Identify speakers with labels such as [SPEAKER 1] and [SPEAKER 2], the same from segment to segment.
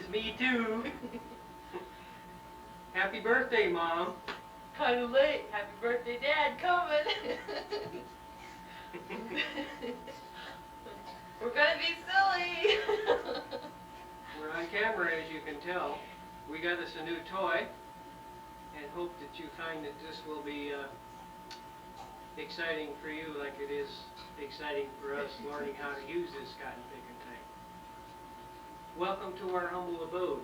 [SPEAKER 1] is me too. Happy birthday, Mom.
[SPEAKER 2] Kind of late. Happy birthday, Dad. Coming. We're gonna be silly.
[SPEAKER 1] We're on camera, as you can tell. We got us a new toy and hope that you find that this will be exciting for you like it is exciting for us learning how to use this cotton picking thing. Welcome to our humble abode.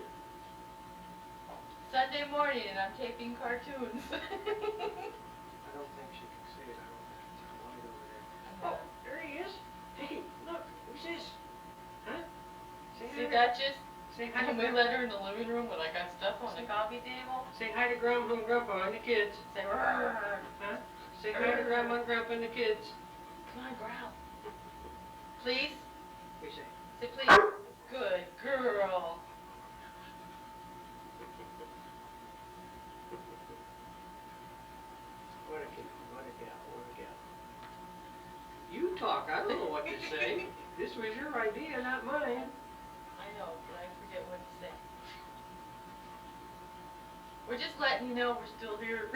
[SPEAKER 2] Sunday morning and I'm taping cartoons.
[SPEAKER 1] I don't think she can see it. I don't know. It's wide over there. Oh, there he is. Hey, look. Who's this? Huh?
[SPEAKER 2] See, Duchess?
[SPEAKER 1] Say hi to
[SPEAKER 2] Can we let her in the living room when I got stuff on the coffee table?
[SPEAKER 1] Say hi to Grandma and Grandpa and the kids.
[SPEAKER 2] Say rrrr.
[SPEAKER 1] Huh? Say hi to Grandma and Grandpa and the kids.
[SPEAKER 2] Come on, growl. Please?
[SPEAKER 1] We say.
[SPEAKER 2] Say please. Good girl.
[SPEAKER 1] What a kid, what a gal, what a gal. You talk, I don't know what to say. This was your idea, not mine.
[SPEAKER 2] I know, but I forget what to say. We're just letting you know we're still here.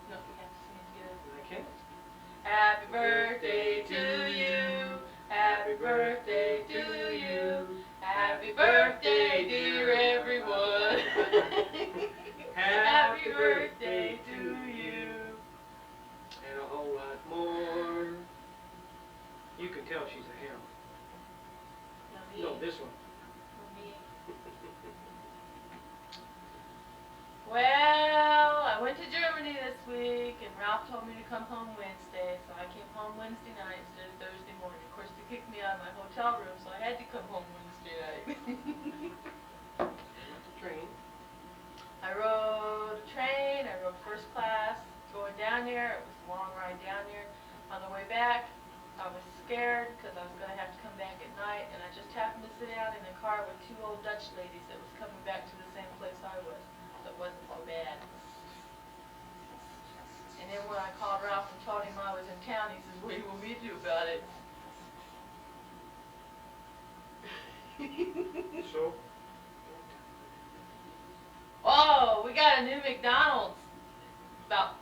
[SPEAKER 2] No, we have to sing it together.
[SPEAKER 1] I can't.
[SPEAKER 2] Happy birthday to you. Happy birthday to you. Happy birthday, dear everyone. Happy birthday to you.
[SPEAKER 1] And a whole lot more. You can tell she's a ham. No, this one.
[SPEAKER 2] Well, I went to Germany this week, and Ralph told me to come home Wednesday, so I came home Wednesday night instead of Thursday morning. Of course, they kicked me out of my hotel room, so I had to come home Wednesday night.
[SPEAKER 1] Train.
[SPEAKER 2] I rode a train, I rode first class, going down there. It was a long ride down there. On the way back, I was scared because I was going to have to come back at night, and I just happened to sit down in a car with two old Dutch ladies that was coming back to the same place I was. So it wasn't so bad. And then when I called Ralph and told him I was in town, he says, what do you want me to do about it?
[SPEAKER 1] So?
[SPEAKER 2] Oh, we got a new McDonald's. About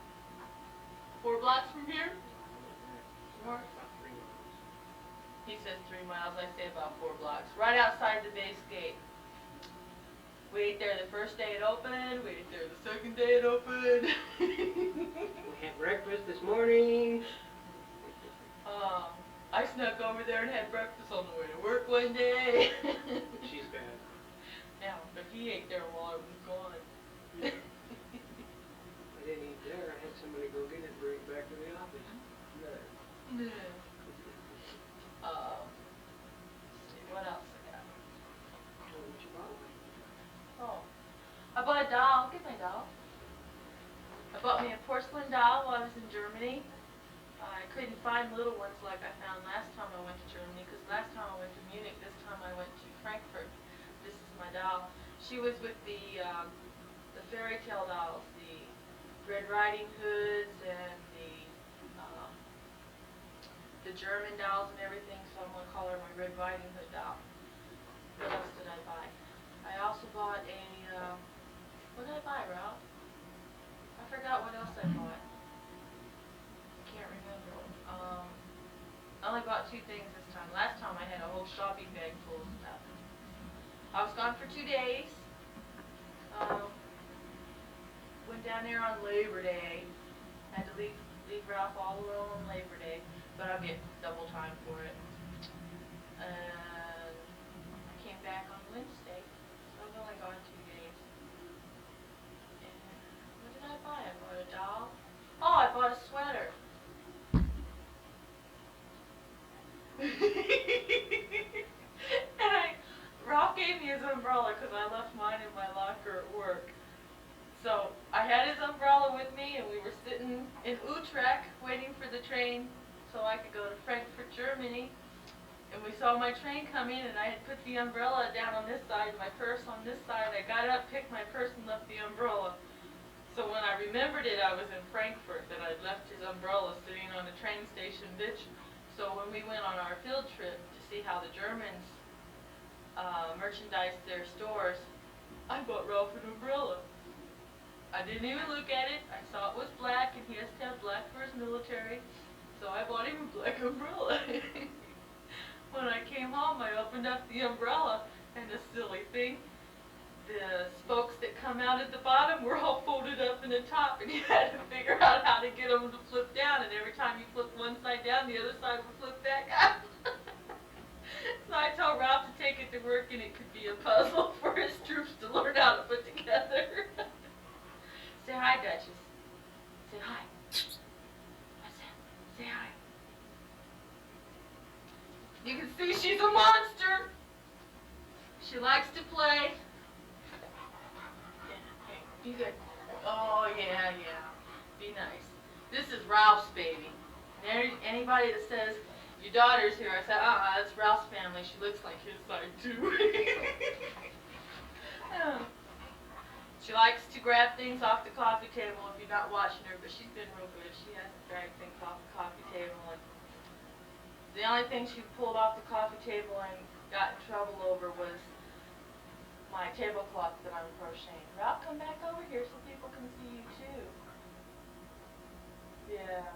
[SPEAKER 2] 4 blocks from here? More?
[SPEAKER 1] About 3 miles.
[SPEAKER 2] He says 3 miles, I say about 4 blocks. Right outside the base gate. We ate there the first day it opened, we ate there the second day it opened.
[SPEAKER 1] We had breakfast this morning.
[SPEAKER 2] I snuck over there and had breakfast on the way to work one day.
[SPEAKER 1] She's bad.
[SPEAKER 2] Yeah, but he ate there while I was gone.
[SPEAKER 1] I didn't eat there. I had somebody go get it and bring it back to the office. No.
[SPEAKER 2] Let's see, what else I got?
[SPEAKER 1] What you bought?
[SPEAKER 2] Oh, I bought a doll. Get my doll. I bought me a porcelain doll while I was in Germany. I couldn't find little ones like I found last time I went to Germany, because last time I went to Munich, this time I went to Frankfurt. This is my doll. She was with the fairy tale dolls, the Red Riding Hoods and the German dolls and everything, so I'm going to call her my Red Riding Hood doll. What else did I buy? I also bought a, what did I buy, Ralph? I forgot what else I bought. I can't remember. I only bought 2 things this time. Last time I had a whole shopping bag full of stuff. I was gone for 2 days. Went down there on Labor Day. Had to leave Ralph all alone on Labor Day, but I'll get double time for it. And I came back on Wednesday, so I've only gone 2 days. And what did I buy? I bought a doll. Oh, I bought a sweater. And Ralph gave me his umbrella because I left mine in my locker at work. So I had his umbrella with me, and we were sitting in Utrecht waiting for the train so I could go to Frankfurt, Germany. And we saw my train come in, and I had put the umbrella down on this side, my purse on this side. I got up, picked my purse, and left the umbrella. So when I remembered it, I was in Frankfurt, that I'd left his umbrella sitting on the train station bench. So when we went on our field trip to see how the Germans merchandise their stores, I bought Ralph an umbrella. I didn't even look at it. I saw it was black, and he has to have black for his military. So I bought him a black umbrella. When I came home, I opened up the umbrella, and the silly thing, the spokes that come out at the bottom were all folded up in the top, and you had to figure out how to get them to flip down, and every time you flipped one side down, the other side would flip back up. So I told Ralph to take it to work, and it could be a puzzle for his troops to learn how to put together. Say hi, Duchess. Say hi. What's that? Say hi. You can see she's a monster. She likes to play. Yeah, be good. Oh, yeah, yeah. Be nice. This is Ralph's baby. And anybody that says, your daughter's here, I said, that's Ralph's family. She looks like his side, too. Oh. She likes to grab things off the coffee table if you're not watching her, but she's been real good. She hasn't dragged things off the coffee table. And the only thing she pulled off the coffee table and got in trouble over was my tablecloth that I'm crocheting. Ralph, come back over here so people can see you too. Yeah.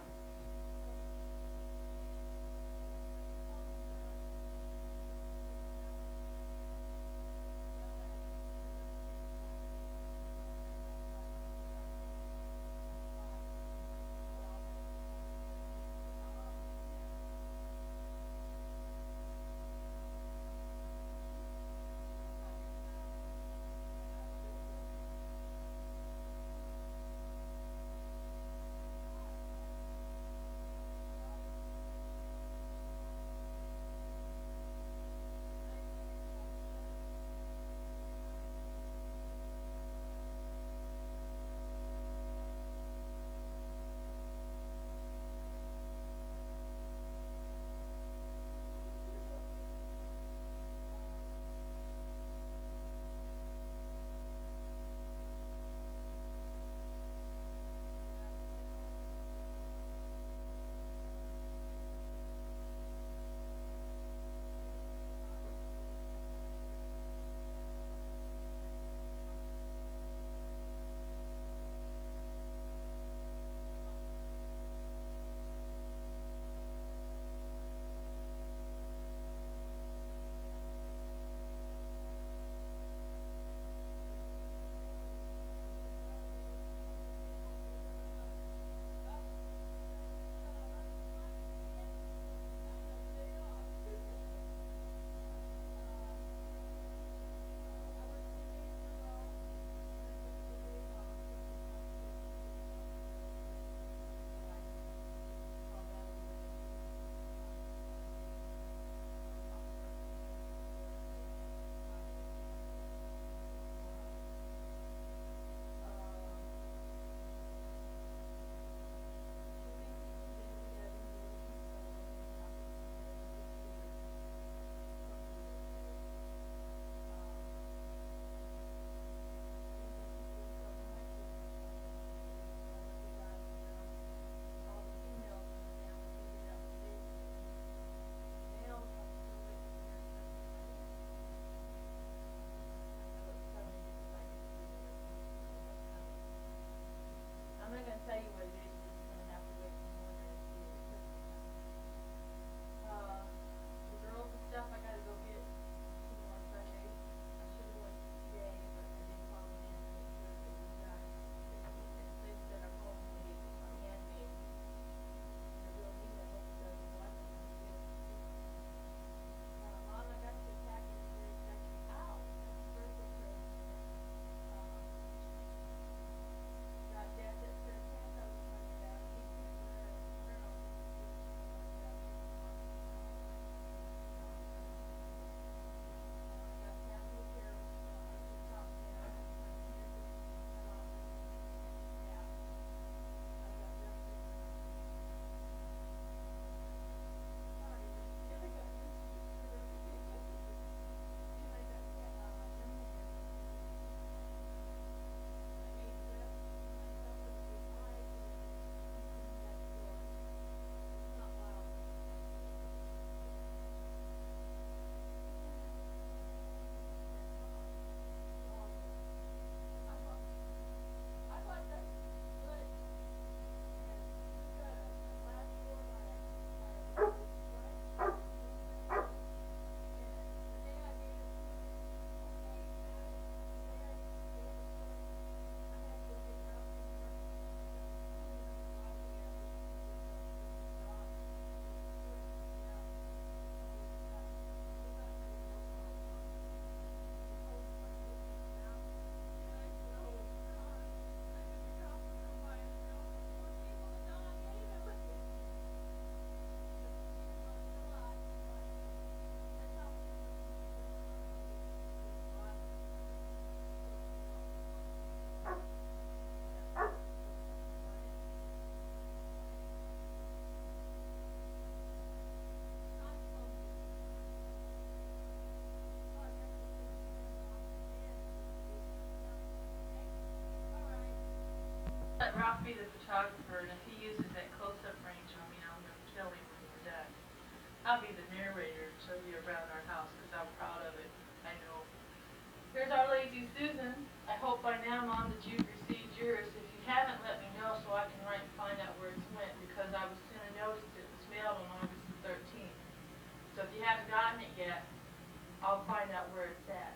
[SPEAKER 2] I'll find out where it's at.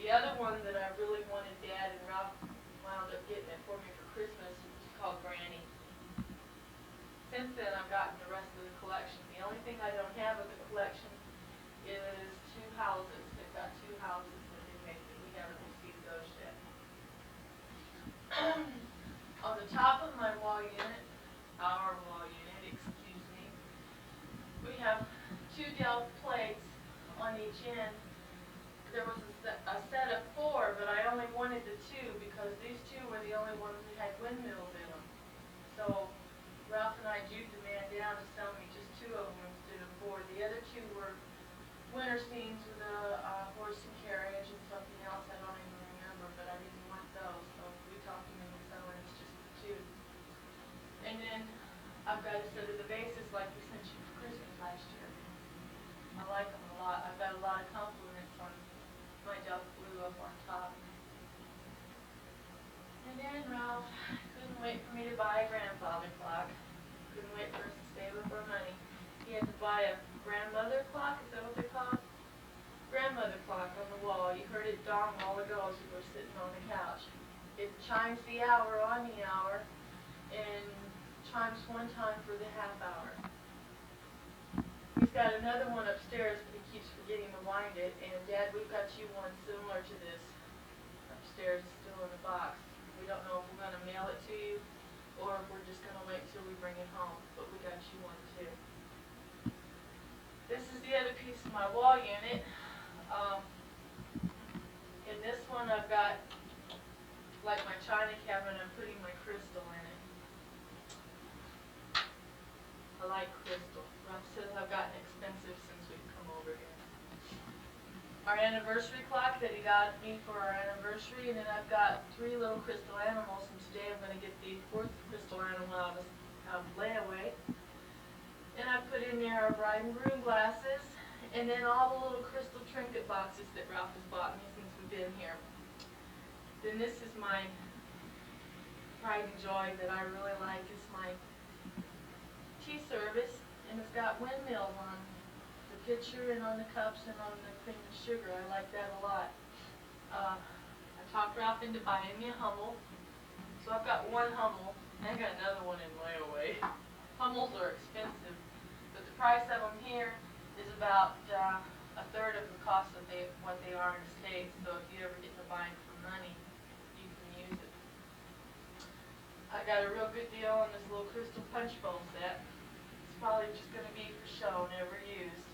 [SPEAKER 2] The other one that I really wanted Dad and Ralph wound up getting it for me for Christmas was called Granny. Since then, I've gotten the rest of the collection. The only thing I don't have of the collection is two houses. They've got two houses that they made that we haven't received those yet. On the top of my wall unit, our wall unit, excuse me, we have two Delft plates on each end. There was a set of four, but I only wanted the two because these two were the only ones that had windmills in them. So Ralph and I juked the man down to sell me just two of them instead of four. The other two were winter scenes with a horse and carriage and something else I don't even remember, but I didn't want those, so we talked him into selling us just the two. And then I've got a set of the vases like we sent you for Christmas last year. I like them a lot. I've got a lot of compliments on my Delft blue up on top. And then Ralph couldn't wait for me to buy a grandfather clock. Couldn't wait for us to save up our money. He had to buy a grandmother clock, is that what they're called? Grandmother clock on the wall. You heard it dong all ago as we were sitting on the couch. It chimes the hour on the hour and chimes one time for the half hour. He's got another one upstairs, but he keeps forgetting to wind it. And Dad, we've got you one similar to this upstairs, still in the box. We don't know if we're going to mail it to you or if we're just going to wait till we bring it home. But we got you one too. This is the other piece of my wall unit. In this one, I've got like my china cabinet. I'm putting my crystal in it. I like crystal. Ralph says I've gotten expensive since we've come over here. Our anniversary clock that he got me for our anniversary, and then I've got three little crystal animals, and today I'm going to get the fourth crystal animal out of layaway. And I put in there our bride and groom glasses, and then all the little crystal trinket boxes that Ralph has bought me since we've been here. Then this is my pride and joy that I really like, is my tea service, and it's got windmills on the pitcher and on the cups and on the cream and sugar. I like that a lot. I talked Ralph into buying me a Hummel. So I've got one Hummel, and I got another one in Layaway. Hummels are expensive, but the price of them here is about a third of the cost of what they are in the States. So if you ever get to buying for money, you can use it. I got a real good deal on this little crystal punch bowl set. It's probably just going to be for show, never used.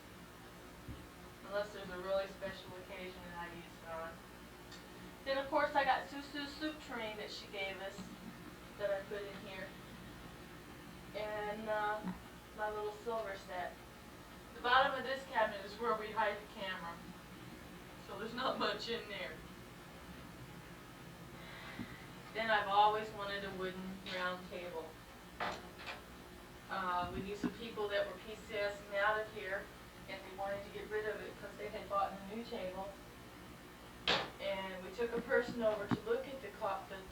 [SPEAKER 2] Unless there's a really special occasion that I use it on. Then of course I got Susu's soup tureen that she gave us that I put in here. And my little silver set. The bottom of this cabinet is where we hide the camera. So there's not much in there. Then I've always wanted a wooden round table. We knew some people that were PCSing out of here, and they wanted to get rid of it because they had bought a new table. And we took a person over to look at the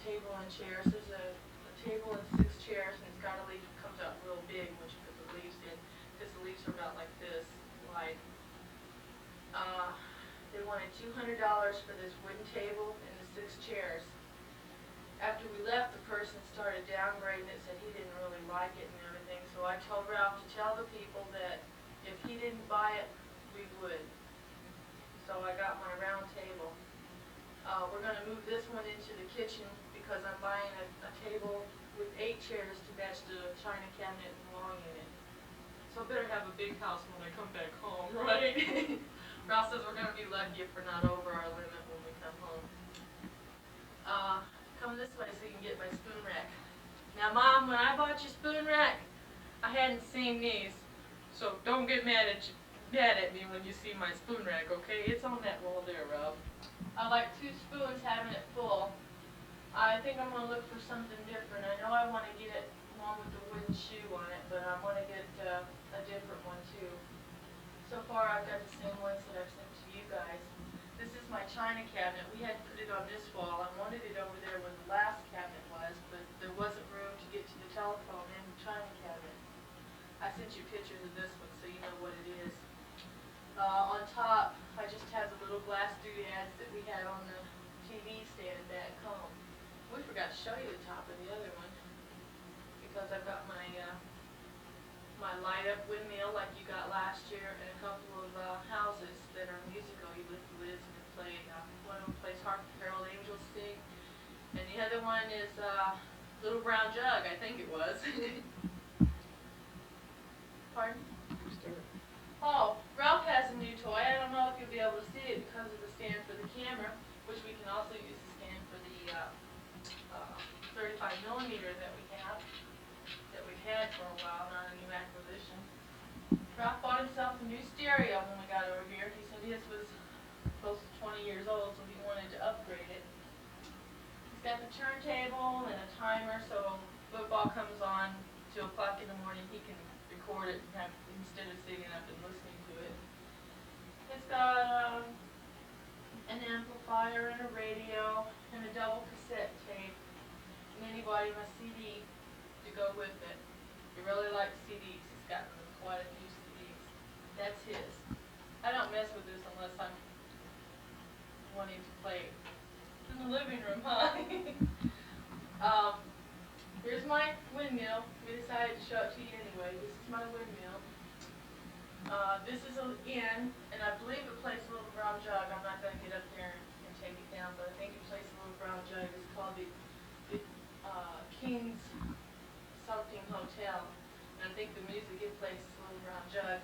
[SPEAKER 2] table and chairs. There's a table and 6 chairs, and it's got a leaf that comes out real big when you put the leaves in, because the leaves are about like this wide. They wanted $200 for this wooden table and the 6 chairs. After we left, the person started downgrading it, said he didn't really like it and everything. So I told Ralph to tell the people that if he didn't buy it, we would. So I got my round table. We're going to move this one into the kitchen because I'm buying a table with 8 chairs to match the china cabinet and long unit. So I better have a big house when I come back home, right? Ralph says we're going to be lucky if we're not over our limit when we come home. Come this way so you can get my spoon rack. Now Mom, when I bought your spoon rack, I hadn't seen these. So don't get mad at me when you see my spoon rack, okay? It's on that wall there, Ralph. I like 2 spoons having it full. I think I'm going to look for something different. I know I want to get it one with the wooden shoe on it, but I want to get a different one too. So far I've got the same ones that I've sent to you guys. This is my china cabinet. We had to put it on this wall. I wanted it over there where the last cabinet was, but there wasn't room to get to the telephone and the china cabinet. I sent you pictures of this one so you know what it is. On top, I just have the little glass doodads that we had on the TV stand back home. We forgot to show you the top of the other one because I've got my my light-up windmill like you got last year, and a couple of houses that are musical. You lift the lids and play. One of them plays Hark the Herald Angels Sing, and the other one is Little Brown Jug, I think it was. Pardon? Oh, Ralph has a new toy. I don't know if you'll be able to see it because of the stand for the camera, which we can also use the stand for the 35mm that we have, that we've had for a while, not a new acquisition. Ralph bought himself a new stereo when we got over here. He said his was close to 20 years old, so he wanted to upgrade it. He's got the turntable and a timer, so football comes on 2 o'clock in the morning, he can record it and have, instead of sitting up and listening to it. It's got an amplifier and a radio and a double cassette tape, and then he bought him a CD to go with it. He really likes CDs. He's gotten quite a few CDs. That's his. I don't mess with this unless I'm wanting to play it in the living room, huh? Here's my windmill. We decided to show it to you anyway. This is my windmill. This is an inn, and I believe it plays a Little Brown Jug. I'm not going to get up there and take it down, but I think it plays a Little Brown Jug. It's called the King's something Hotel. And I think the music it plays is a Little Brown Jug.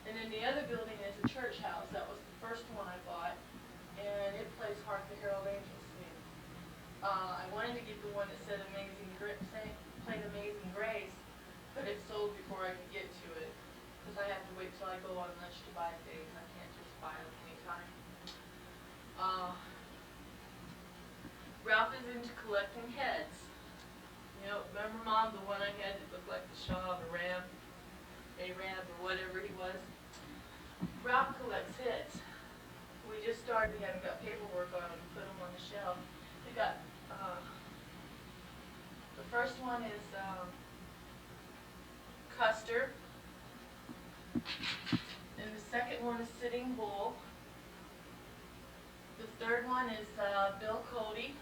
[SPEAKER 2] And then the other building is a church house. That was the first one I bought, and it plays Hark the Herald Angels Sing. I wanted to get the one that said played Amazing Grace, but it sold before I could get to it, because I have to wait till I go on lunch to buy things. I can't just buy them anytime. Ralph is into collecting heads. You know, remember Mom, the one I had that looked like the Shaw of Aram, or whatever he was? Ralph collects heads. We just started, we haven't got paperwork on them, put them on the shelf. We got, the first one is Custer, And the second one is Sitting Bull. The third one is Bill Cody.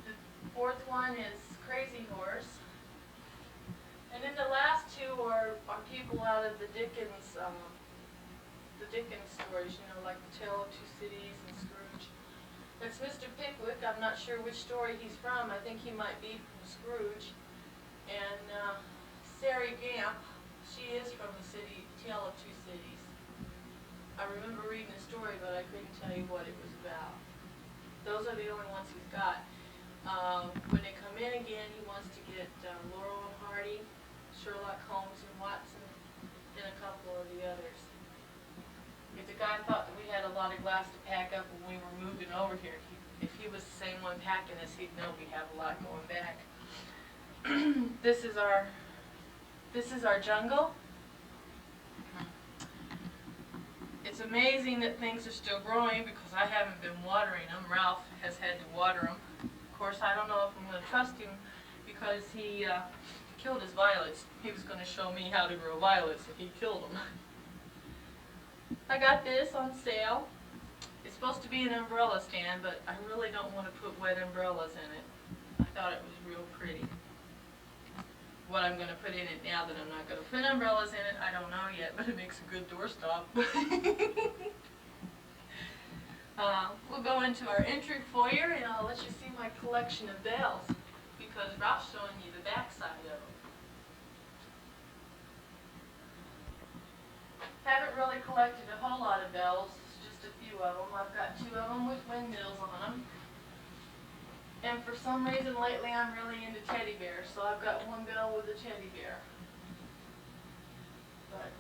[SPEAKER 2] The fourth one is Crazy Horse. And then the last two are people out of the Dickens stories, you know, like The Tale of Two Cities and Scrooge. It's Mr. Pickwick. I'm not sure which story he's from. I think he might be from Scrooge. And Sari Gamp, she is from the Tale of Two Cities. I remember reading the story, but I couldn't tell you what it was about. Those are the only ones he's got. When they come in again, he wants to get Laurel and Hardy, Sherlock Holmes and Watson, and a couple of the others. If the guy thought that we had a lot of glass to pack up when we were moving over here, if he was the same one packing us, he'd know we have a lot going back. This is our jungle. It's amazing that things are still growing because I haven't been watering them. Ralph has had to water them. Of course, I don't know if I'm going to trust him because he killed his violets. He was going to show me how to grow violets if he killed them. I got this on sale. It's supposed to be an umbrella stand, but I really don't want to put wet umbrellas in it. I thought it was real pretty. What I'm going to put in it now that I'm not going to put umbrellas in it, I don't know yet, but it makes a good doorstop. We'll go into our entry foyer and I'll let you see my collection of bells because Ralph's showing you the back side of them. Haven't really collected a whole lot of bells, just a few of them. I've got 2 of them with windmills on them. And for some reason lately I'm really into teddy bears, so I've got 1 bell with a teddy bear. But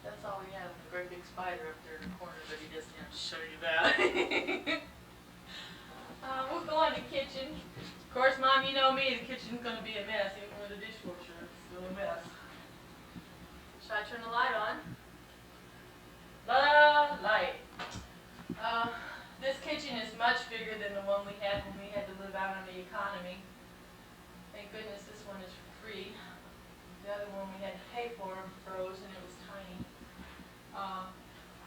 [SPEAKER 2] that's all we have. A great big spider up there in the corner, but he doesn't have to show you that. We'll go in the kitchen. Of course, Mom, you know me, the kitchen's going to be a mess, even with the dishwasher, it's still a mess. Should I turn the light on? Light. This kitchen is much bigger than the one we had when we had to live out on the economy. Thank goodness this one is free. The other one we had to pay for froze and it was tiny.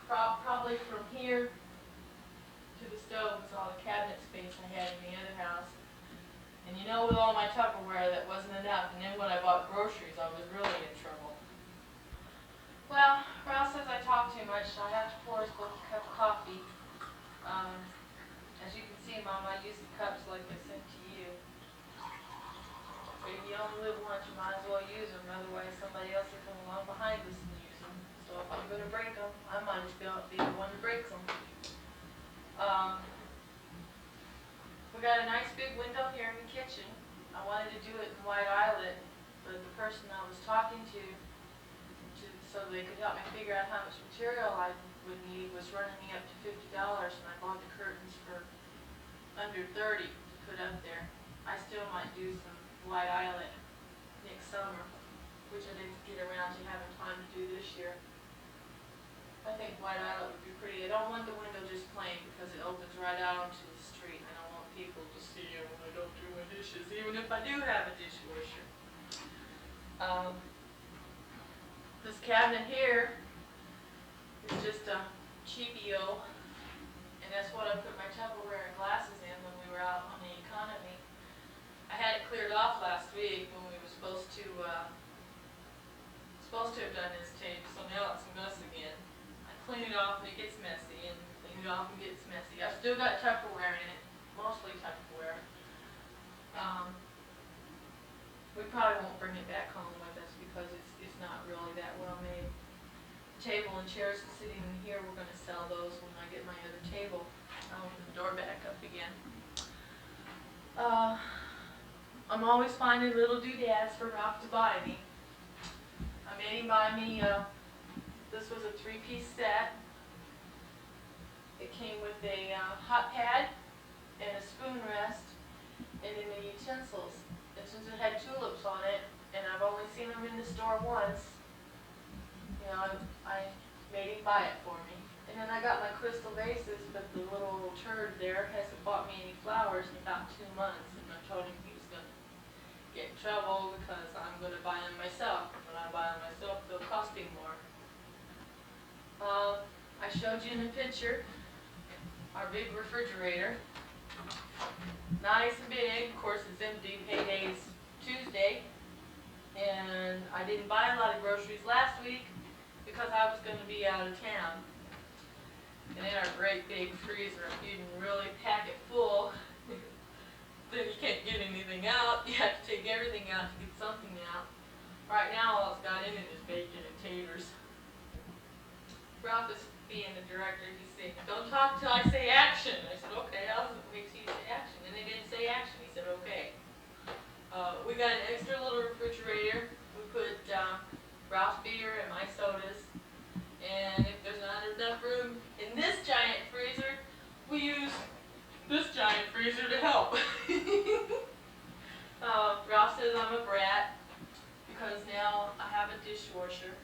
[SPEAKER 2] Probably from here to the stove was all the cabinet space I had in the other house. And you know, with all my Tupperware that wasn't enough, and then when I bought groceries I was really in trouble. Well, Ralph says I talk too much, so I have to pour us both a cup of coffee. As you can see, Mom, I use the cups like I sent to you. But if you only live once, you might as well use them, otherwise somebody else will come along behind us and use them. So if I'm going to break them, I might as well be the one that breaks them. We got a nice big window here in the kitchen. I wanted to do it in white eyelet, but the person I was talking to so they could help me figure out how much material I would need was running me up to $50, and I bought the curtains for under $30 to put up there. I still might do some white eyelet next summer, which I didn't get around to having time to do this year. I think white eyelet would be pretty. I don't want the window just plain because it opens right out onto the street. I don't want people to see it when I don't do my dishes, even if I do have a dishwasher. This cabinet here is just a cheapio, and that's what I put my Tupperware and glasses in when we were out on the economy. I had it cleared off last week when we were supposed to have done this tape, so now it's a mess again. I clean it off and it gets messy, and clean it off and it gets messy. I've still got Tupperware in it, mostly Tupperware. We probably won't bring it back home with us because it's not really that well made. The table and chairs sitting in here, we're going to sell those when I get my other table. I'll open the door back up again. I'm always finding little doodads for Ralph to buy me. I made him buy me, this was a 3-piece set. It came with a hot pad and a spoon rest and then the utensils. And since it had tulips on it, and I've only seen them in the store once, you know, I made him buy it for me. And then I got my crystal vases, but the little turd there hasn't bought me any flowers in about 2 months. And I told him he was going to get in trouble because I'm going to buy them myself. When I buy them myself, they'll cost I showed you in the picture our big refrigerator. Nice and big. Of course, it's empty. Payday's Tuesday. And I didn't buy a lot of groceries last week because I was going to be out of town. And in our great big freezer, if you can really pack it full, then you can't get anything out. You have to take everything out to get something out. Right now, all it's got in it is bacon and taters. Ralph is being the director. He said, "Don't talk till I say action." I said, "Okay, I'll wait till you say action." And they didn't say action. He said, "Okay." We got an extra little refrigerator. We put Ralph's beer and my sodas. And if there's not enough room in this giant freezer, we use this giant freezer to help. Ralph says I'm a brat because now I have a dishwasher,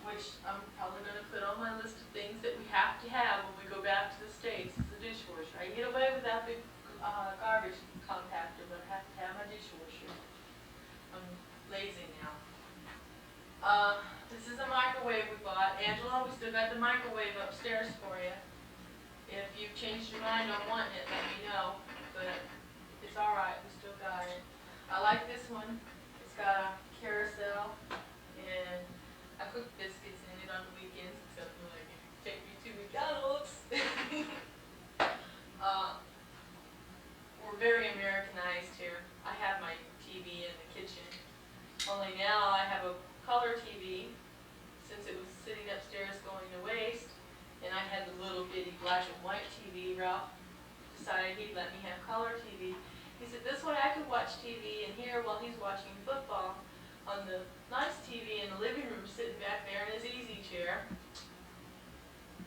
[SPEAKER 2] which I'm probably going to put on my list of things that we have to have when we go back to the States. It's a dishwasher. I can get away without the garbage compactor, but I have to have my dishwasher. I'm lazy now. This is a microwave we bought. Angela, we still got the microwave upstairs for you. If you've changed your mind on wanting it, let me know. But it's alright, we still got it. I like this one. It's got a carousel, and I cook biscuits in it on the weekends, except when I take me to McDonald's. We're very Americanized here. I have my TV in the kitchen. Only now I have a color TV, since it was sitting upstairs going to waste, and I had the little bitty black and white TV. Ralph decided he'd let me have color TV. He said this way I could watch TV in here while he's watching football on the nice TV in the living room, sitting back there in his easy chair.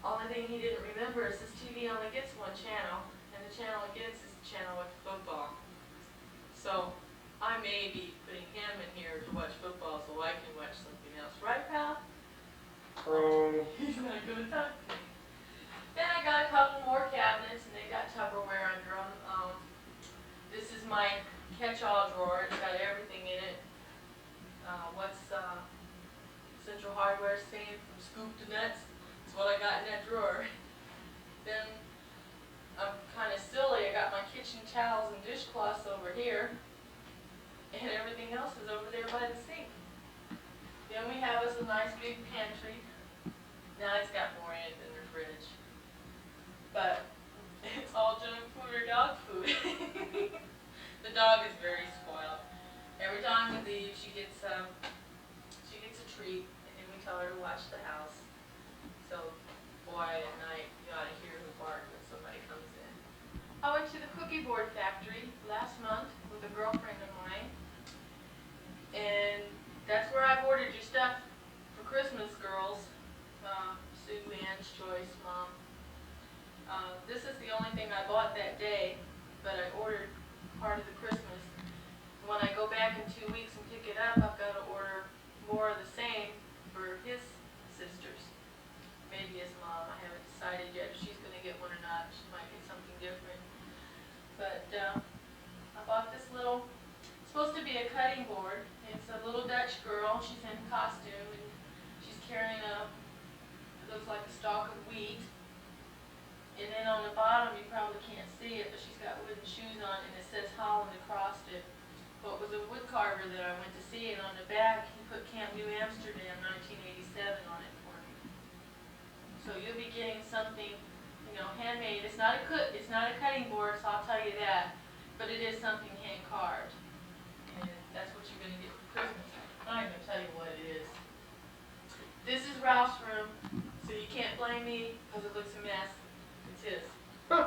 [SPEAKER 2] Only thing he didn't remember is this TV only gets one channel, and the channel it gets is the channel with football. So I may be putting him in here to watch football so I can watch something else. Right, pal? He's not going to talk to me. Then I got a couple more cabinets, and they got Tupperware under them. This is my catch-all drawer. It's got everything in it. What's Central Hardware saying, from scoop to nuts? That's what I got in that drawer. Then I'm kind of silly. I got my kitchen towels and dishcloths over here, and everything else is over there by the sink. Then we have us a nice big pantry. Now it's got more in it than the fridge, but it's all junk food or dog food. The dog is very spoiled. Every time we leave, she gets a treat, and we tell her to watch the house. So, boy, at night you ought to hear her bark when somebody comes in. I went to the cookie board factory last month with a girlfriend of mine, and that's where I've ordered your stuff for Christmas, girls. Sue Ann's Choice, Mom. This is the only thing I bought that day, but I ordered part of the Christmas. When I go back in 2 weeks and pick it up, I've got to order more of the same for his sisters. Maybe his mom. I haven't decided yet if she's going to get one or not. She might get something different. But I bought this little, it's supposed to be a cutting board. It's a little Dutch girl. She's in costume, and she's carrying it looks like a stalk of wheat. And then on the bottom, you probably can't see it, but she's got wooden shoes on, and it says Holland across it. Well, it was a wood carver that I went to see, and on the back, he put Camp New Amsterdam 1987 on it for me. So you'll be getting something, you know, handmade. It's not a cutting board, so I'll tell you that, but it is something hand carved, and that's what you're going to get for Christmas. I'm not going to tell you what it is. This is Ralph's room, so you can't blame me because it looks a mess. It's his. Come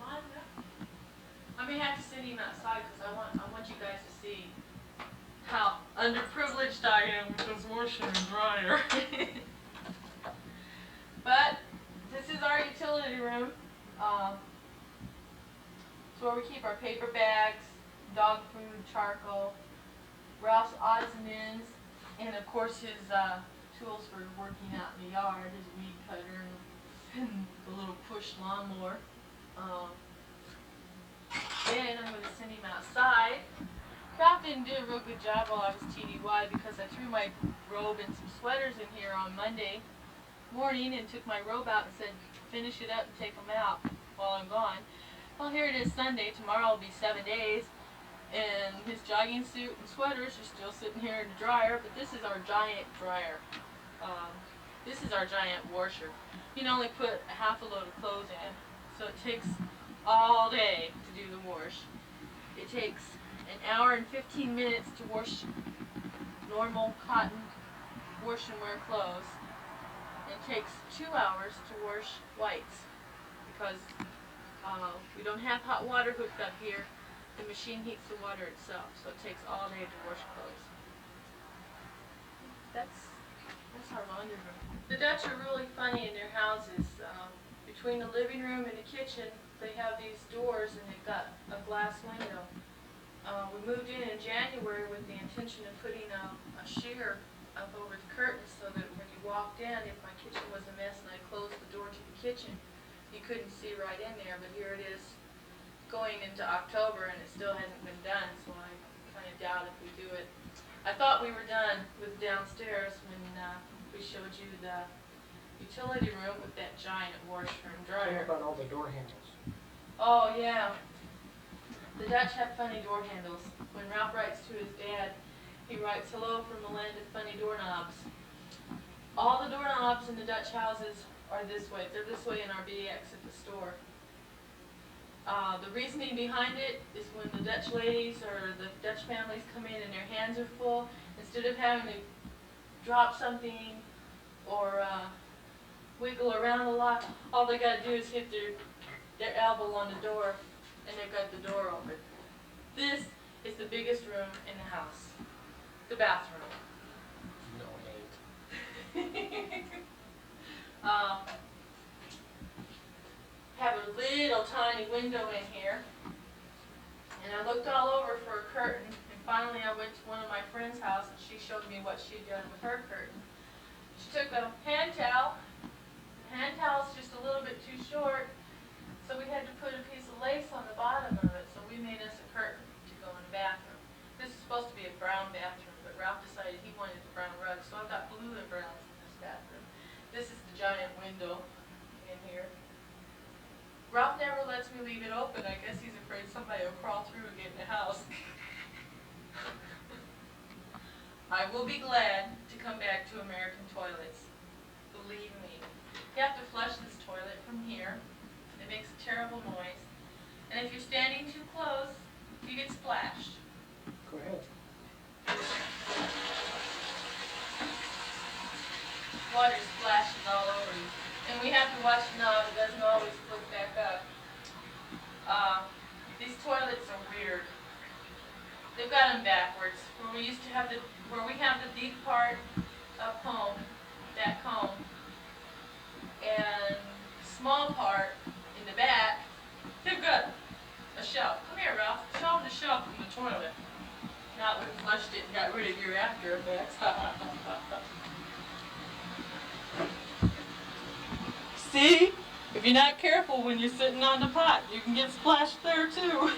[SPEAKER 2] on, I may have to send him outside because I want you guys to see how underprivileged I am with this washer and dryer. But this is our utility room. It's where we keep our paper bags, dog food, charcoal, Ralph's odds and ends, and of course his tools for working out in the yard, his weed cutter and the little push lawnmower. Then I'm going to send him outside. Ralph didn't do a real good job while I was TDY because I threw my robe and some sweaters in here on Monday morning and took my robe out and said, finish it up and take them out while I'm gone. Well, here it is Sunday. Tomorrow will be 7 days. And his jogging suit and sweaters are still sitting here in the dryer, but this is our giant dryer. This is our giant washer. You can only put a half a load of clothes in, so it takes all day to do the wash. It takes an hour and 15 minutes to wash normal cotton wash and wear clothes. It takes 2 hours to wash whites because we don't have hot water hooked up here. The machine heats the water itself, so it takes all day to wash clothes. That's our laundry room. The Dutch are really funny in their houses. Between the living room and the kitchen, they have these doors and they've got a glass window. We moved in January with the intention of putting a sheer up over the curtains so that when you walked in, if my kitchen was a mess and I closed the door to the kitchen, you couldn't see right in there, but here it is going into October and it still hasn't been done, so I kind of doubt if we do it. I thought we were done with downstairs when we showed you the utility room with that giant washer and dryer.
[SPEAKER 1] What about all the door handles?
[SPEAKER 2] Oh yeah, the Dutch have funny door handles. When Ralph writes to his dad, he writes, "Hello from the land of funny doorknobs." All the doorknobs in the Dutch houses are this way. They're this way in our BX at the store. The reasoning behind it is when the Dutch ladies or the Dutch families come in and their hands are full, instead of having to drop something or wiggle around a lot, all they got to do is hit their elbow on the door and they've got the door open. This is the biggest room in the house, the bathroom.
[SPEAKER 1] No hate.
[SPEAKER 2] Have a little tiny window in here, and I looked all over for a curtain, and finally I went to one of my friend's house and she showed me what she'd done with her curtain. She took a hand towel. The hand towel's just a little bit too short, so we had to put a piece of lace on the bottom of it, so we made us a curtain to go in the bathroom. This is supposed to be a brown bathroom, but Ralph decided he wanted the brown rug, so I've got blue and browns in this bathroom. This is the giant window in here. Ralph never lets me leave it open. I guess he's afraid somebody will crawl through and get in the house. I will be glad to come back to American toilets. Believe me. You have to flush this toilet from here. It makes a terrible noise. And if you're standing too close, you get splashed.
[SPEAKER 1] Go ahead.
[SPEAKER 2] Water splashes all over you. And we have to watch the knob. It doesn't always flip back up. These toilets are weird. They've got them backwards. Where we have the deep part up home, that comb, and small part in the back, they've got a shelf. Come here, Ralph. Show them the shelf in the toilet. Now that we flushed it and got rid of your after effects. See? If you're not careful when you're sitting on the pot, you can get splashed there too.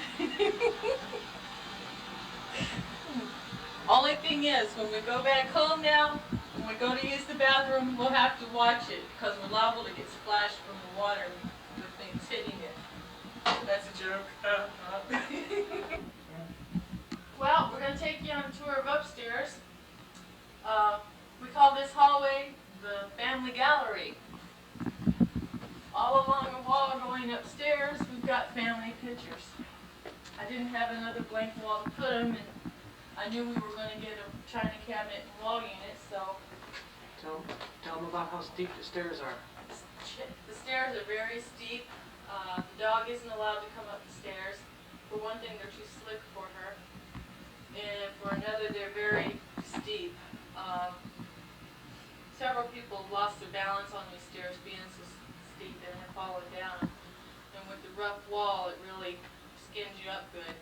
[SPEAKER 2] Only thing is, when we go back home now, when we go to use the bathroom, we'll have to watch it because we're liable to get splashed from the water with things hitting it. That's a joke. Well, we're going to take you on a tour of upstairs. We call this hallway the family gallery. All along the wall going upstairs, we've got family pictures. I didn't have another blank wall to put them, and I knew we were going to get a china cabinet and wall unit, so...
[SPEAKER 1] Tell them about how steep the stairs are.
[SPEAKER 2] The stairs are very steep. The dog isn't allowed to come up the stairs. For one thing, they're too slick for her. And for another, they're very steep. Several people lost their balance on these stairs being so steep and have fallen down. And with the rough wall, it really skins you up good.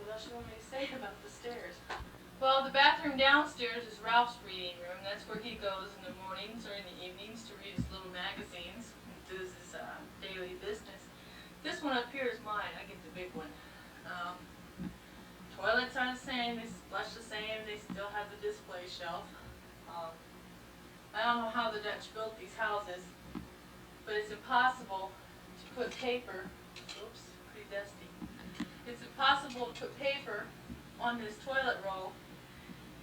[SPEAKER 2] What else do you want me to say about the stairs? Well, the bathroom downstairs is Ralph's reading room. That's where he goes in the mornings or in the evenings to read his little magazines and does his daily business. This one up here is mine. I get the big one. same, they much the same, they still have the display shelf. I don't know how the Dutch built these houses, but it's impossible to put paper, oops, pretty dusty. It's impossible to put paper on this toilet roll.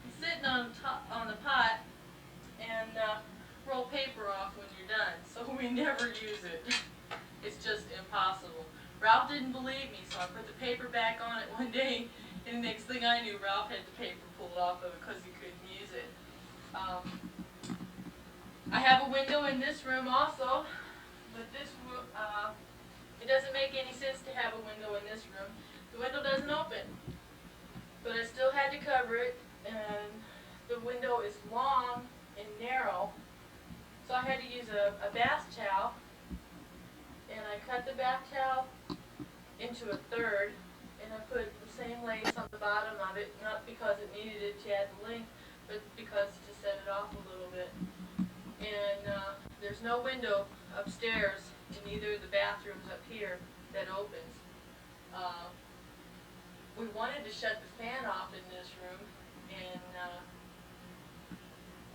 [SPEAKER 2] It's sitting on top, on the pot, and roll paper off when you're done, so we never use it. It's just impossible. Ralph didn't believe me, so I put the paper back on it one day, and the next thing I knew, Ralph had the paper pulled off of it because he couldn't use it. I have a window in this room also, but this room, it doesn't make any sense to have a window in this room. The window doesn't open, but I still had to cover it, and the window is long and narrow, so I had to use a bath towel, and I cut the bath towel into a third, and I put the same lace on the bottom of it, not because it needed it to add the length, but because to set it off a little bit. And there's no window upstairs in either of the bathrooms up here that opens. We wanted to shut the fan off in this room, and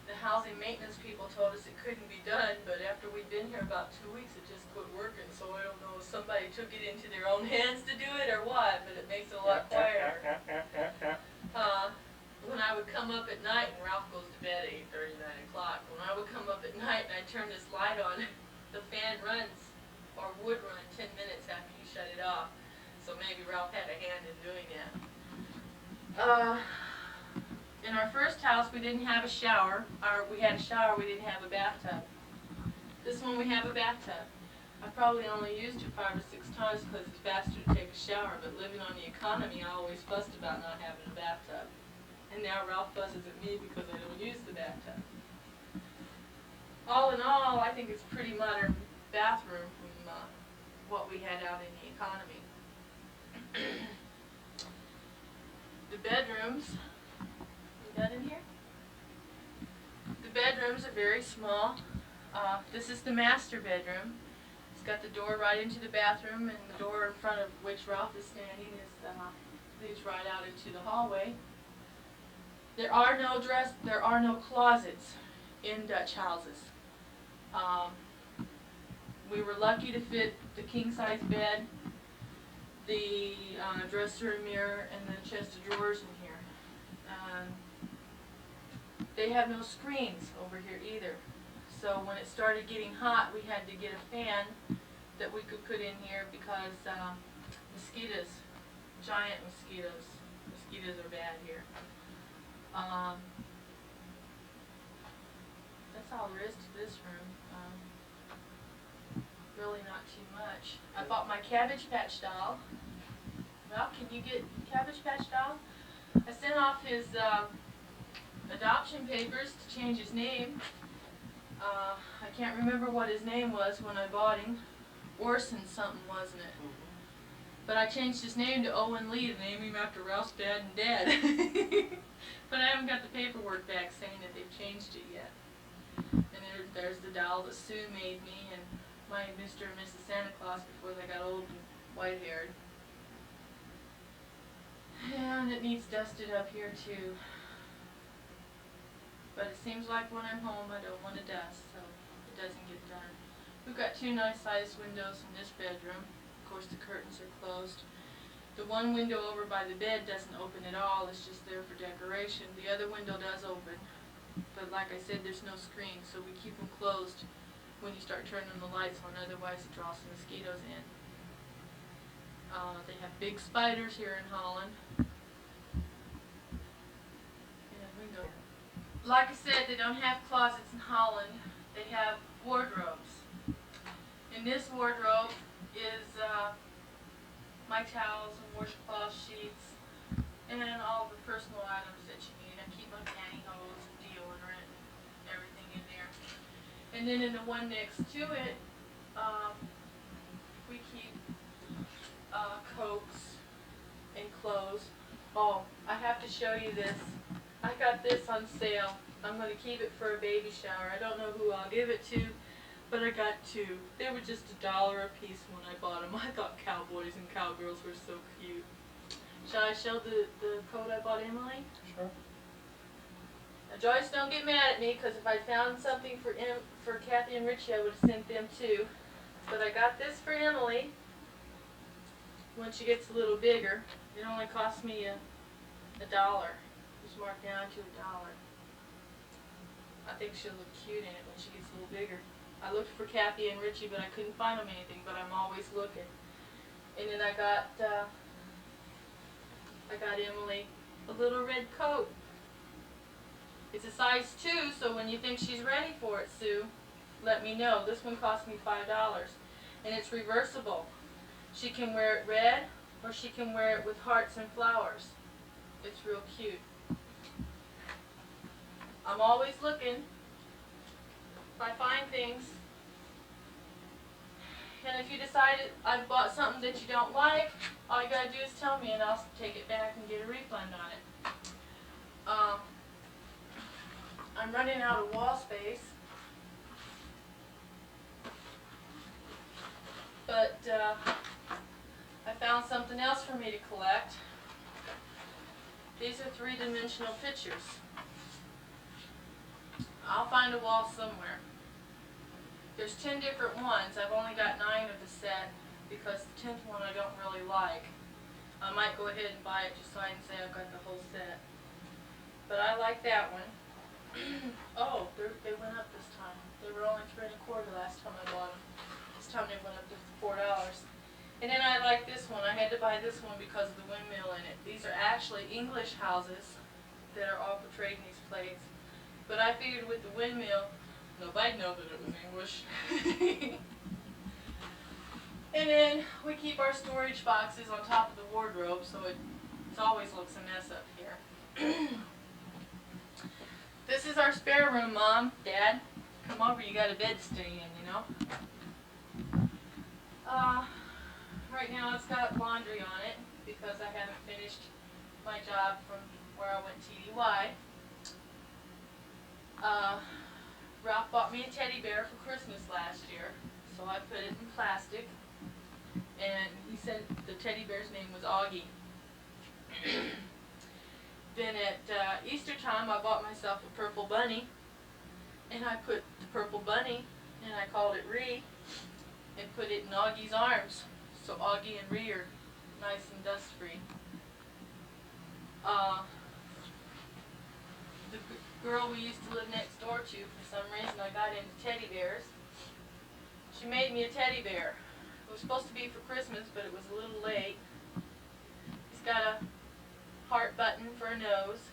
[SPEAKER 2] the housing maintenance people told us it couldn't be done, but after we'd been here about 2 weeks, it just quit working, so I don't know if somebody took it into their own hands to do it or what, but it makes it a lot quieter. When I would come up at night, and Ralph goes to bed at 8:30, 9 o'clock, when I would come up at night and I'd turn this light on, the fan runs, or would run 10 minutes after you shut it off, so maybe Ralph had a hand in doing that. In our first house, we didn't have a shower, or we had a shower, we didn't have a bathtub. This one we have a bathtub. I probably only used it 5 or 6 times because it's faster to take a shower, but living on the economy, I always fussed about not having a bathtub. And now Ralph fusses at me because I don't use the bathtub. All in all, I think it's a pretty modern bathroom from what we had out in the economy. The bedrooms, you got in here? The bedrooms are very small. This is the master bedroom. It's got the door right into the bathroom, and the door in front of which Ralph is standing leads right out into the hallway. There are no closets in Dutch houses. We were lucky to fit the king-size bed, the dresser and mirror, and the chest of drawers in here. They have no screens over here either. So when it started getting hot, we had to get a fan that we could put in here because mosquitoes, giant mosquitoes are bad here. That's all there is to this room. Really not too much. I bought my Cabbage Patch doll. Well, can you get Cabbage Patch doll? I sent off his adoption papers to change his name. I can't remember what his name was when I bought him. Orson something, wasn't it? But I changed his name to Owen Lee to name him after Ralph's dad and dad. But I haven't got the paperwork back saying that they've changed it yet. And there's the doll that Sue made me, and my Mr. and Mrs. Santa Claus before they got old and white-haired. And it needs dusted up here too. But it seems like when I'm home I don't want to dust, so it doesn't get done. We've got 2 nice-sized windows in this bedroom. Of course the curtains are closed. The one window over by the bed doesn't open at all, it's just there for decoration. The other window does open, but like I said, there's no screen, so we keep them closed when you start turning the lights on, otherwise it draws the mosquitoes in. They have big spiders here in Holland. And we go. Like I said, they don't have closets in Holland, they have wardrobes. In this wardrobe is my towels and washcloth sheets and all the personal items that you need. I keep my pantyhose and deodorant and everything in there. And then in the one next to it, we keep coats and clothes. Oh, I have to show you this. I got this on sale. I'm going to keep it for a baby shower. I don't know who I'll give it to, but I got 2. They were just $1 a piece when I bought them. I thought cowboys and cowgirls were so cute. Shall I show the coat I bought Emily?
[SPEAKER 3] Sure.
[SPEAKER 2] Now Joyce, don't get mad at me, because if I found something for Kathy and Richie, I would have sent them too. But I got this for Emily. When she gets a little bigger, it only cost me $1. It was marked down to $1. I think she'll look cute in it when she gets a little bigger. I looked for Kathy and Richie, but I couldn't find them anything. But I'm always looking. And then I got Emily a little red coat. It's a size 2, so when you think she's ready for it, Sue, let me know. This one cost me $5, and it's reversible. She can wear it red, or she can wear it with hearts and flowers. It's real cute. I'm always looking. If I find things, and if you decide I've bought something that you don't like, all you gotta do is tell me, and I'll take it back and get a refund on it. I'm running out of wall space, but I found something else for me to collect. These are 3-dimensional pictures. I'll find a wall somewhere. There's 10 different ones. I've only got 9 of the set because the 10th one I don't really like. I might go ahead and buy it just so I can say I've got the whole set. But I like that one. Oh, they went up this time. They were only $3 1/4 last time I bought them. This time they went up to $4. And then I like this one. I had to buy this one because of the windmill in it. These are actually English houses that are all portrayed in these plates. But I figured with the windmill, nobody'd know that it was English. And then we keep our storage boxes on top of the wardrobe, so it always looks a mess up here. This is our spare room, Mom, Dad. Come over, you got a bed to stay in, you know. Right now it's got laundry on it because I haven't finished my job from where I went TDY. Ralph bought me a teddy bear for Christmas last year, so I put it in plastic, and he said the teddy bear's name was Augie. Then at Easter time I bought myself a purple bunny, and I put the purple bunny, and I called it Ree, and put it in Augie's arms, so Augie and Ree are nice and dust free. The girl we used to live next door to, for some reason I got into teddy bears. She made me a teddy bear. It was supposed to be for Christmas, but it was a little late. He's got a heart button for a nose.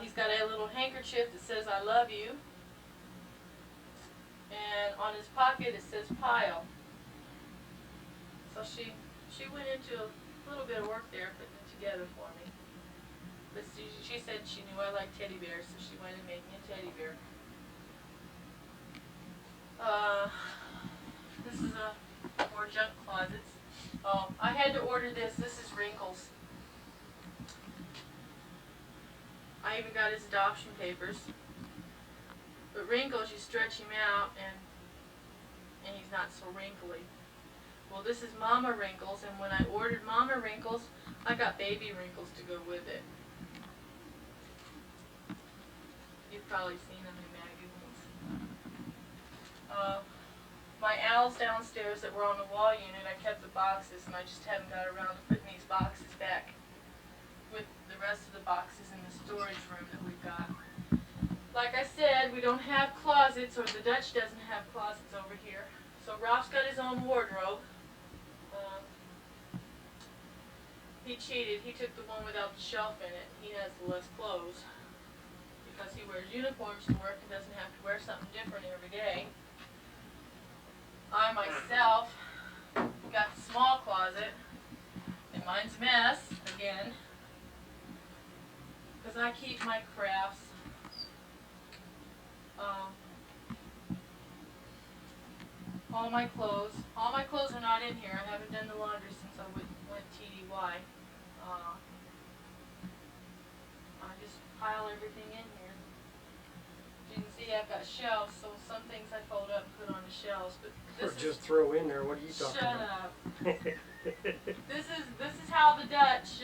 [SPEAKER 2] He's got a little handkerchief that says I love you. And on his pocket it says pile. So she went into a little bit of work there putting it together for me. But she said she knew I liked teddy bears, so she went and made me a teddy bear. This is more junk closets. Oh, I had to order this. This is Wrinkles. I even got his adoption papers. But Wrinkles, you stretch him out and he's not so wrinkly. Well, this is Mama Wrinkles, and when I ordered Mama Wrinkles, I got Baby Wrinkles to go with it. You've probably seen them in magazines. My owls downstairs that were on the wall unit, I kept the boxes, and I just haven't got around to putting these boxes back with the rest of the boxes in the storage room that we've got. Like I said, we don't have closets, or the Dutch doesn't have closets over here. So Ralph's got his own wardrobe. He cheated. He took the one without the shelf in it. He has less clothes because he wears uniforms to work and doesn't have to wear something different every day. I myself got the small closet, and mine's a mess again because I keep my crafts. All my clothes are not in here. I haven't done the laundry since I went TDY. I just pile everything in here. As you can See, I've got shelves, so some things I fold up and put on the shelves, but
[SPEAKER 1] Or
[SPEAKER 2] this is...
[SPEAKER 1] just throw in there, what are you talking
[SPEAKER 2] Shut
[SPEAKER 1] about?
[SPEAKER 2] up. This is how the Dutch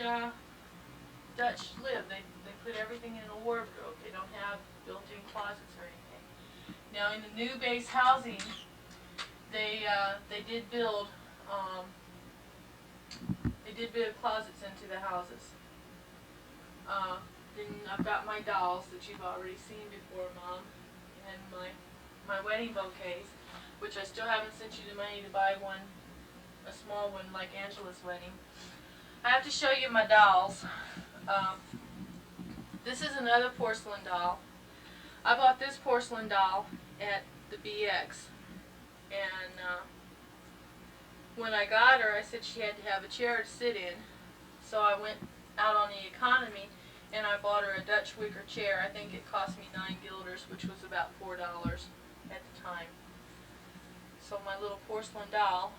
[SPEAKER 2] live. They put everything in a wardrobe. They don't have built-in closets or anything. Now in the new base housing, they did build closets into the houses. Then I've got my dolls that you've already seen before, Mom, and my wedding bouquets, which I still haven't sent you the money to buy one, a small one like Angela's wedding. I have to show you my dolls. This is another porcelain doll. I bought this porcelain doll at the BX, and when I got her, I said she had to have a chair to sit in, so I went out on the economy and I bought her a Dutch wicker chair. I think it cost me 9 guilders, which was about $4 at the time. So my little porcelain doll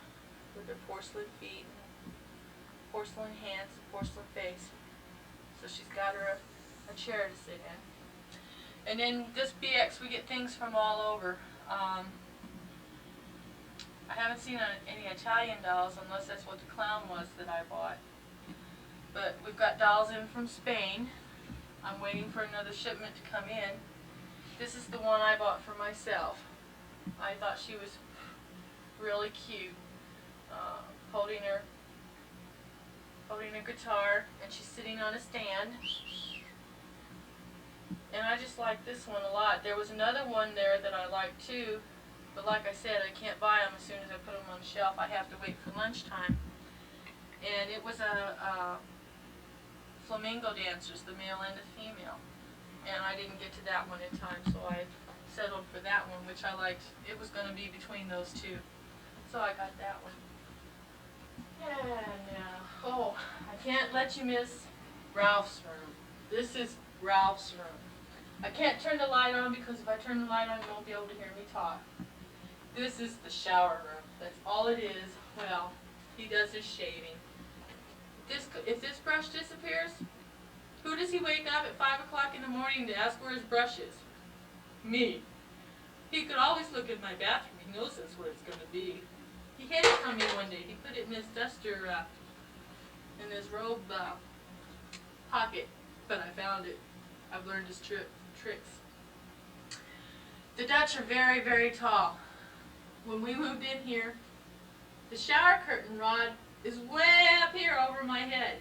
[SPEAKER 2] with her porcelain feet and porcelain hands and porcelain face. So she's got her a chair to sit in. And then this BX, we get things from all over. I haven't seen any Italian dolls unless that's what the clown was that I bought. But we've got dolls in from Spain. I'm waiting for another shipment to come in. This is the one I bought for myself. I thought she was really cute. Holding her guitar, and she's sitting on a stand. And I just like this one a lot. There was another one there that I liked too, but like I said, I can't buy them as soon as I put them on the shelf. I have to wait for lunchtime. And it was a flamingo dancers, the male and the female. And I didn't get to that one in time, so I settled for that one, which I liked. It was going to be between those two. So I got that one. And oh, I can't let you miss Ralph's room. This is Ralph's room. I can't turn the light on because if I turn the light on, you won't be able to hear me talk. This is the shower room. That's all it is. Well, he does his shaving. If this brush disappears, who does he wake up at 5 o'clock in the morning to ask where his brush is? Me. He could always look in my bathroom. He knows that's where it's going to be. He hid it from me one day. He put it in his duster, in his robe pocket, but I found it. I've learned his tricks. The Dutch are very, very tall. When we moved in here, the shower curtain rod is way up here over my head.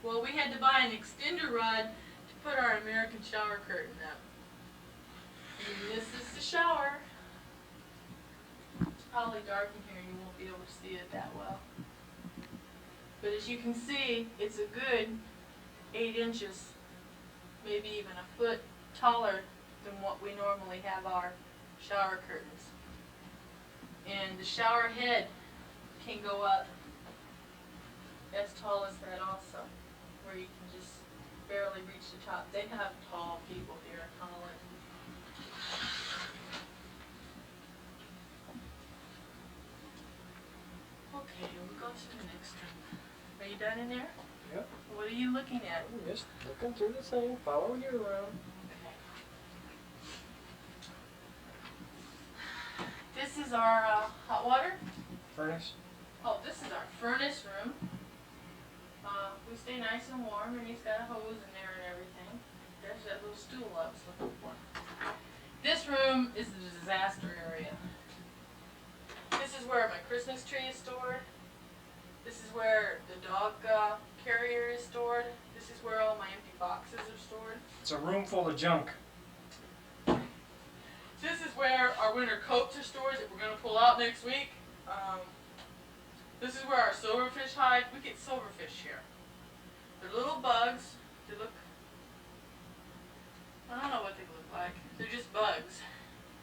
[SPEAKER 2] Well, we had to buy an extender rod to put our American shower curtain up. And this is the shower. It's probably dark in here and you won't be able to see it that well. But as you can see, it's a good 8 inches, maybe even a foot taller than what we normally have our shower curtains. And the shower head can go up as tall as that also, where you can just barely reach the top. They have tall people here in Holland. Okay, we'll go to the next room. Are you done in there?
[SPEAKER 1] Yep.
[SPEAKER 2] What are you looking at?
[SPEAKER 1] I'm just looking through the thing, following you around.
[SPEAKER 2] Okay. This is our hot water.
[SPEAKER 1] Furnace.
[SPEAKER 2] Oh, this is our furnace room. We stay nice and warm, and he's got a hose in there and everything. There's that little stool I was looking for. This room is the disaster area. This is where my Christmas tree is stored. This is where the dog carrier is stored. This is where all my empty boxes are stored.
[SPEAKER 1] It's a room full of junk.
[SPEAKER 2] This is where our winter coats are stored that we're going to pull out next week. This is where our silverfish hide. We get silverfish here. They're little bugs. They look, I don't know what they look like. They're just bugs.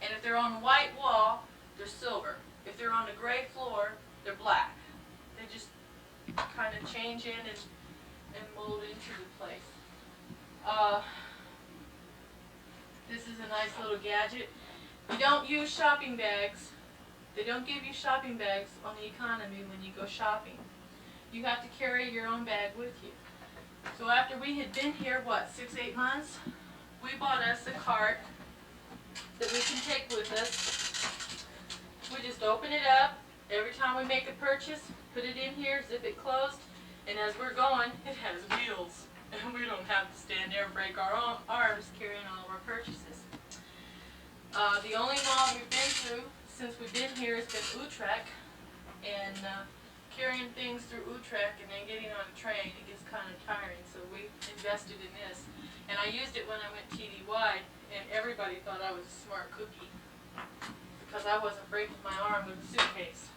[SPEAKER 2] And if they're on a white wall, they're silver. If they're on a gray floor, they're black. They just kind of change in and mold into the place. This is a nice little gadget. You don't use shopping bags. They don't give you shopping bags on the economy when you go shopping. You have to carry your own bag with you. So after we had been here, 6-8 months, we bought us a cart that we can take with us. We just open it up. Every time we make a purchase, put it in here, zip it closed, and as we're going, it has wheels. And we don't have to stand there and break our own arms carrying all of our purchases. The only mall we've been through since we've been here has been Utrecht, and carrying things through Utrecht and then getting on a train, it gets kind of tiring, so we invested in this. And I used it when I went TDY, and everybody thought I was a smart cookie because I wasn't breaking my arm with a suitcase.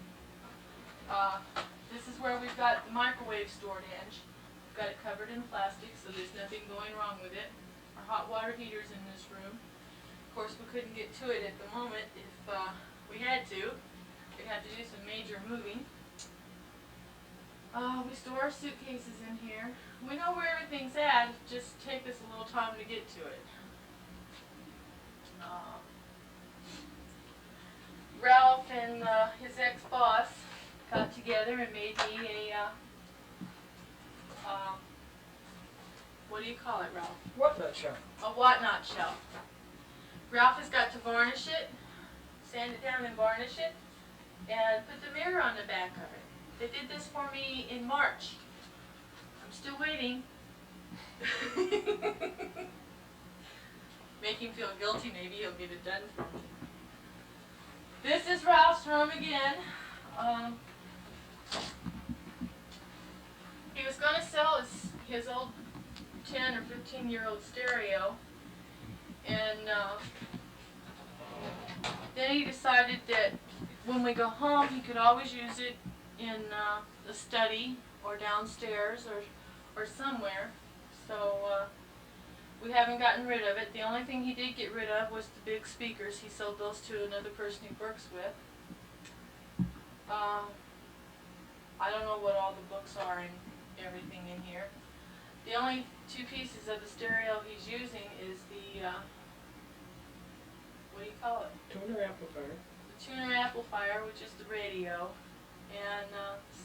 [SPEAKER 2] This is where we've got the microwave stored in. We've got it covered in plastic, so there's nothing going wrong with it. Our hot water heater's in this room. Of course, we couldn't get to it at the moment if we had to. We'd have to do some major moving. We store our suitcases in here. We know where everything's at, it just takes us a little time to get to it. Ralph and his ex-boss got together and made me a, what do you call it, Ralph?
[SPEAKER 1] Whatnot shelf.
[SPEAKER 2] A whatnot shelf. Ralph has got to varnish it, sand it down and varnish it, and put the mirror on the back of it. They did this for me in March. I'm still waiting. Make him feel guilty, maybe he'll get it done for me. This is Ralph's room again. He was going to sell his old 10 or 15-year-old stereo, and then he decided that when we go home he could always use it in the study or downstairs or somewhere. So we haven't gotten rid of it. The only thing he did get rid of was the big speakers. He sold those to another person he works with. I don't know what all the books are and everything in here. The only two pieces of the stereo he's using is the, what do you call it?
[SPEAKER 1] Tuner amplifier.
[SPEAKER 2] The tuner amplifier, which is the radio, and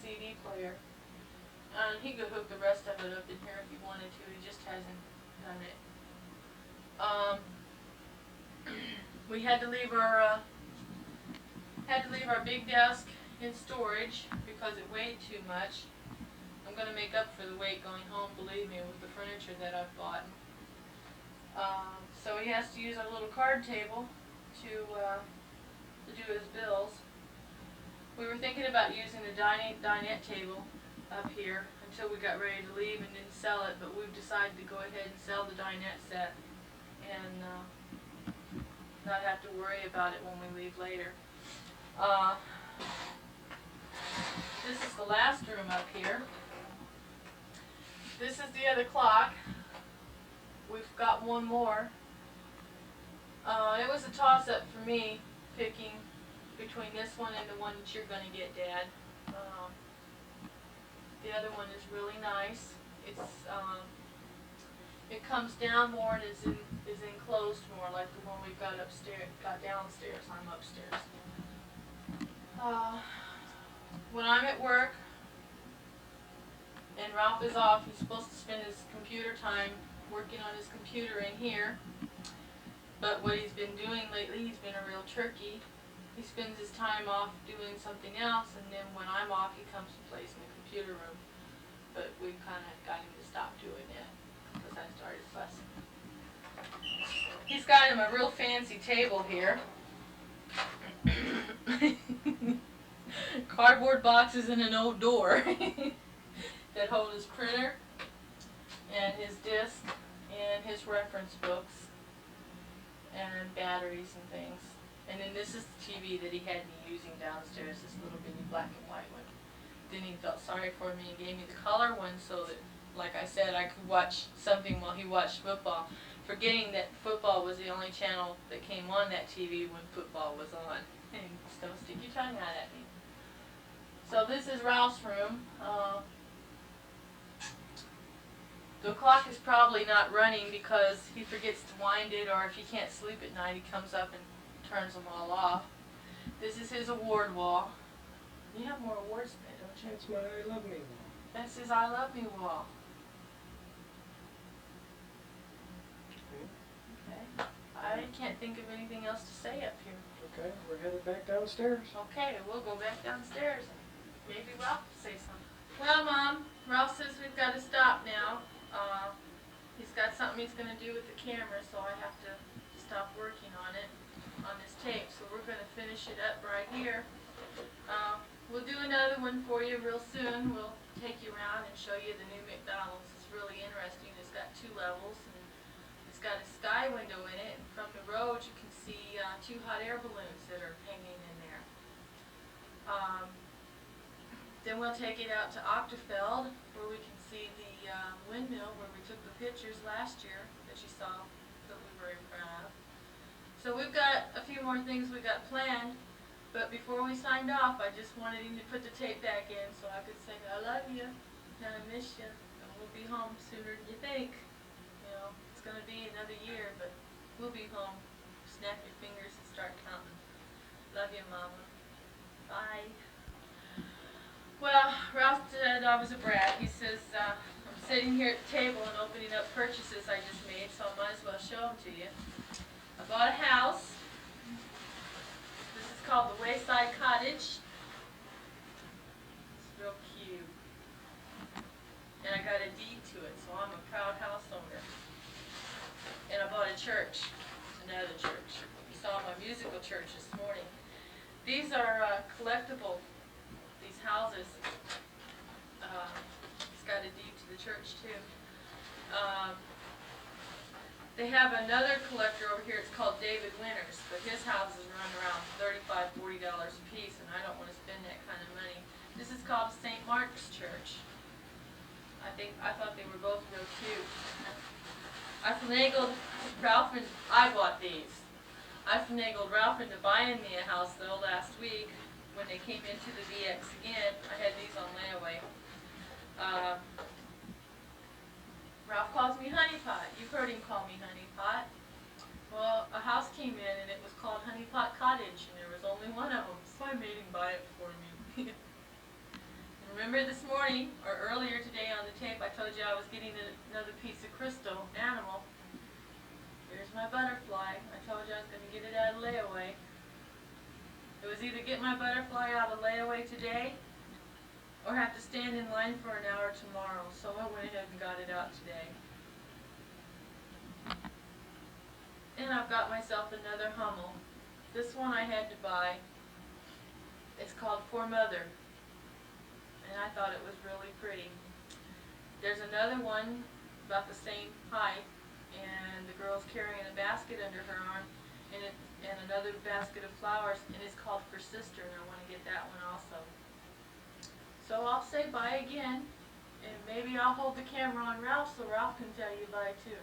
[SPEAKER 2] CD player. And he could hook the rest of it up in here if he wanted to. He just hasn't done it. We had to leave our big desk in storage because it weighed too much. I'm going to make up for the weight going home, believe me, with the furniture that I've bought. So he has to use our little card table to do his bills. We were thinking about using the dinette table up here until we got ready to leave and then sell it, but we've decided to go ahead and sell the dinette set and not have to worry about it when we leave later. This is the last room up here. This is the other clock. We've got one more. It was a toss-up for me picking between this one and the one that you're going to get, Dad. The other one is really nice. It's it comes down more and is enclosed more, like the one we've got downstairs. I'm upstairs. When I'm at work and Ralph is off, he's supposed to spend his computer time working on his computer in here. But what he's been doing lately, he's been a real turkey. He spends his time off doing something else, and then when I'm off, he comes and plays in the computer room. But we kind of got him to stop doing it because I started fussing. He's got him a real fancy table here. Cardboard boxes and an old door that hold his printer and his disc and his reference books and batteries and things. And then this is the TV that he had me using downstairs, this little bitty black and white one. Then he felt sorry for me and gave me the color one so that, like I said, I could watch something while he watched football, forgetting that football was the only channel that came on that TV when football was on. And just don't stick your tongue out at me. So this is Ralph's room. The clock is probably not running because he forgets to wind it, or if he can't sleep at night, he comes up and turns them all off. This is his award wall. You have more awards than that, don't you?
[SPEAKER 1] That's my I Love Me wall.
[SPEAKER 2] That's his I Love Me wall. Okay. I I can't think of anything else to say up here.
[SPEAKER 1] Okay, we're headed back downstairs.
[SPEAKER 2] Okay, we'll go back downstairs. Maybe Ralph will say something. Well, Mom, Ralph says we've got to stop now. He's got something he's going to do with the camera, so I have to stop working on it, on this tape. So we're going to finish it up right here. We'll do another one for you real soon. We'll take you around and show you the new McDonald's. It's really interesting. It's got 2 levels, and it's got a sky window in it. And from the road, you can see 2 hot air balloons that are hanging in there. Then we'll take it out to Octefeld, where we can see the windmill where we took the pictures last year that you saw, that we were in front of. So we've got a few more things we got planned, but before we signed off, I just wanted him to put the tape back in so I could say, I love you, and I miss you, and we'll be home sooner than you think. You know, it's going to be another year, but we'll be home. Snap your fingers and start counting. Love you, Mama. Bye. Well, Ralph said I was a brat. He says, I'm sitting here at the table and opening up purchases I just made, so I might as well show them to you. I bought a house. This is called the Wayside Cottage. It's real cute. And I got a deed to it, so I'm a proud house owner. And I bought a church, another church. You saw my musical church this morning. These are collectible. These houses. It's got a deed to the church too. They have another collector over here. It's called David Winters, but his houses run around $35, $40 a piece, and I don't want to spend that kind of money. This is called St. Mark's Church. I thought they were both real cute. I finagled Ralph, and I bought these. I finagled Ralph into buying me a house though last week. When they came into the VX again, I had these on layaway. Ralph calls me Honeypot. You've heard him call me Honeypot. Well, a house came in and it was called Honeypot Cottage, and there was only one of them, so I made him buy it for me. Remember this morning, or earlier today on the tape, I told you I was getting another piece of crystal animal. Here's my butterfly. I told you I was going to get it out of layaway. It was either get my butterfly out of layaway today or have to stand in line for an hour tomorrow, so I went ahead and got it out today. And I've got myself another Hummel. This one I had to buy. It's called For Mother, and I thought it was really pretty. There's another one about the same height, and the girl's carrying a basket under her arm, and another basket of flowers, and it's called For Sister, and I want to get that one also. So I'll say bye again, and maybe I'll hold the camera on Ralph so Ralph can tell you bye too.